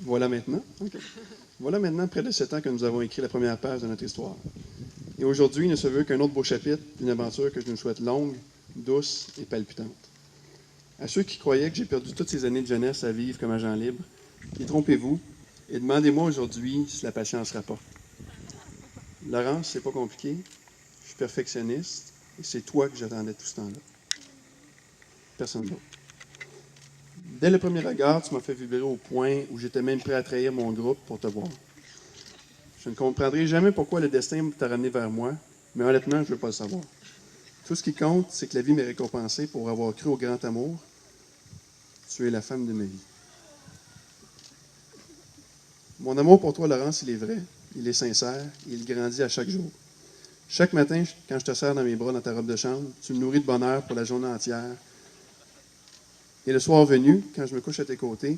Voilà maintenant. OK. Voilà maintenant près de 7 ans que nous avons écrit la première page de notre histoire. Et aujourd'hui ne se veut qu'un autre beau chapitre d'une aventure que je nous souhaite longue, douce et palpitante. À ceux qui croyaient que j'ai perdu toutes ces années de jeunesse à vivre comme agent libre, détrompez-vous et demandez-moi aujourd'hui si la patience rapporte. Laurence, c'est pas compliqué. Je suis perfectionniste et c'est toi que j'attendais tout ce temps-là. Personne d'autre. Dès le premier regard, tu m'as fait vibrer au point où j'étais même prêt à trahir mon groupe pour te voir. Je ne comprendrai jamais pourquoi le destin t'a ramené vers moi, mais honnêtement, je ne veux pas le savoir. Tout ce qui compte, c'est que la vie m'est récompensée pour avoir cru au grand amour. Tu es la femme de ma vie. Mon amour pour toi, Laurence, il est vrai, il est sincère, et il grandit à chaque jour. Chaque matin, quand je te serre dans mes bras dans ta robe de chambre, tu me nourris de bonheur pour la journée entière. Et le soir venu, quand je me couche à tes côtés,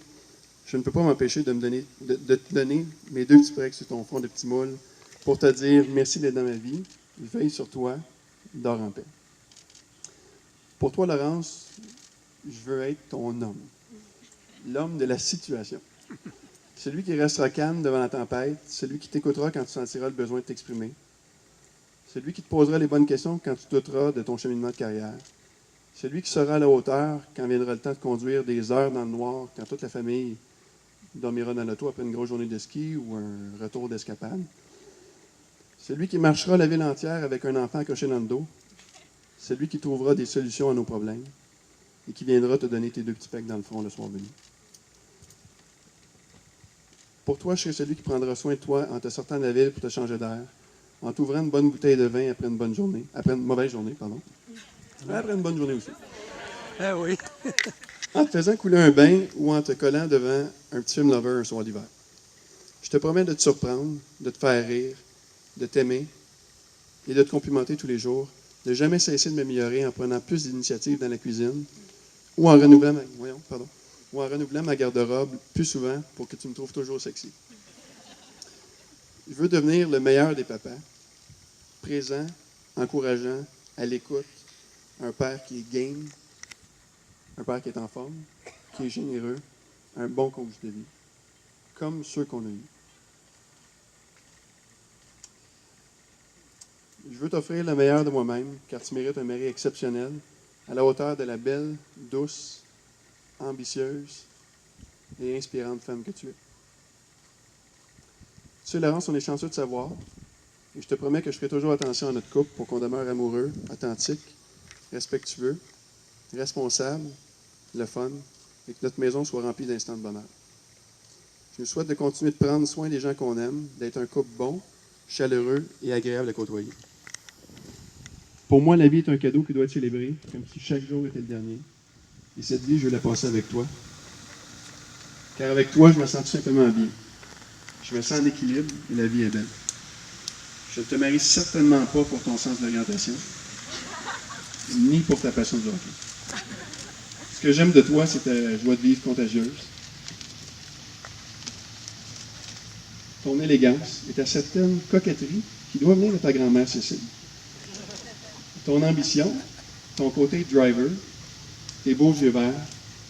je ne peux pas m'empêcher de te donner mes 2 petits breaks sur ton front de petit moule pour te dire merci d'être dans ma vie, veille sur toi, dors en paix. Pour toi, Laurence, je veux être ton homme, l'homme de la situation. Celui qui restera calme devant la tempête, celui qui t'écoutera quand tu sentiras le besoin de t'exprimer, celui qui te posera les bonnes questions quand tu douteras de ton cheminement de carrière, celui qui sera à la hauteur quand viendra le temps de conduire des heures dans le noir, quand toute la famille dormira dans l'auto après une grosse journée de ski ou un retour d'escapade. Celui qui marchera la ville entière avec un enfant accroché dans le dos. Celui qui trouvera des solutions à nos problèmes et qui viendra te donner tes 2 petits pecs dans le front le soir venu. Pour toi, je serai celui qui prendra soin de toi en te sortant de la ville pour te changer d'air, en t'ouvrant une bonne bouteille de vin après une bonne journée, après une mauvaise journée, pardon. Après une bonne journée aussi. Ah oui. En te faisant couler un bain ou en te collant devant un petit film lover un soir d'hiver. Je te promets de te surprendre, de te faire rire, de t'aimer et de te complimenter tous les jours, de jamais cesser de m'améliorer en prenant plus d'initiatives dans la cuisine ou en renouvelant ma garde-robe plus souvent pour que tu me trouves toujours sexy. Je veux devenir le meilleur des papas, présent, encourageant, à l'écoute, un père qui est game, un père qui est en forme, qui est généreux, un bon coach de vie, comme ceux qu'on a eus. Je veux t'offrir le meilleur de moi-même, car tu mérites un mari exceptionnel, à la hauteur de la belle, douce, ambitieuse et inspirante femme que tu es. Tu sais, Laurence, on est chanceux de savoir, et je te promets que je ferai toujours attention à notre couple pour qu'on demeure amoureux, authentique, respectueux, responsable, le fun, et que notre maison soit remplie d'instants de bonheur. Je nous souhaite de continuer de prendre soin des gens qu'on aime, d'être un couple bon, chaleureux et agréable à côtoyer. Pour moi, la vie est un cadeau qui doit être célébré, comme si chaque jour était le dernier. Et cette vie, je veux la passer avec toi. Car avec toi, je me sens tout simplement bien. Je me sens en équilibre et la vie est belle. Je ne te marie certainement pas pour ton sens de l'orientation, ni pour ta passion du hockey. Ce que j'aime de toi, c'est ta joie de vivre contagieuse, ton élégance et ta certaine coquetterie qui doit venir de ta grand-mère Cécile. Ton ambition, ton côté driver, tes beaux yeux verts,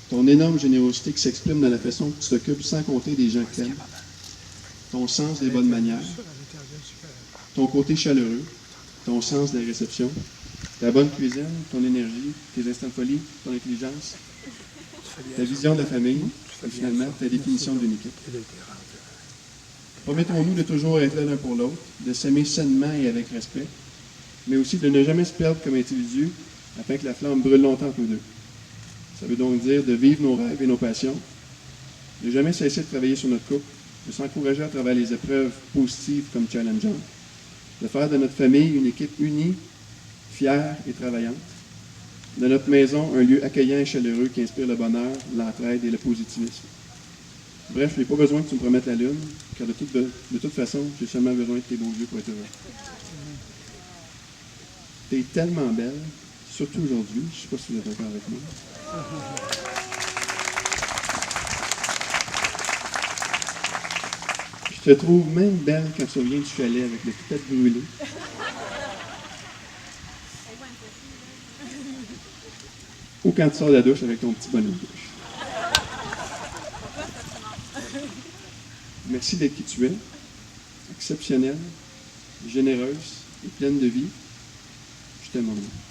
ton énorme générosité qui s'exprime dans la façon que tu t'occupes sans compter des gens que tu aimes, ton sens des bonnes manières, ton côté chaleureux, ton sens de la réception, ta bonne cuisine, ton énergie, tes instants de folie, ton intelligence, ta vision de la famille et finalement ta définition d'une équipe. Promettons-nous de toujours être là l'un pour l'autre, de s'aimer sainement et avec respect, mais aussi de ne jamais se perdre comme individu afin que la flamme brûle longtemps entre nous deux. Ça veut donc dire de vivre nos rêves et nos passions, de jamais cesser de travailler sur notre couple, de s'encourager à travers les épreuves positives comme challengeantes, de faire de notre famille une équipe unie, fière et travaillante, de notre maison un lieu accueillant et chaleureux qui inspire le bonheur, l'entraide et le positivisme. Bref, je n'ai pas besoin que tu me promettes la lune, car de toute façon, j'ai seulement besoin de tes beaux yeux pour être heureux. Tu es tellement belle, surtout aujourd'hui, je ne sais pas si vous êtes d'accord avec moi. Je te trouve même belle quand tu reviens du chalet avec le tête brûlée. Ou quand tu sors de la douche avec ton petit bonnet de douche. Merci d'être qui tu es, exceptionnelle, généreuse et pleine de vie. Je t'aime, mon ami.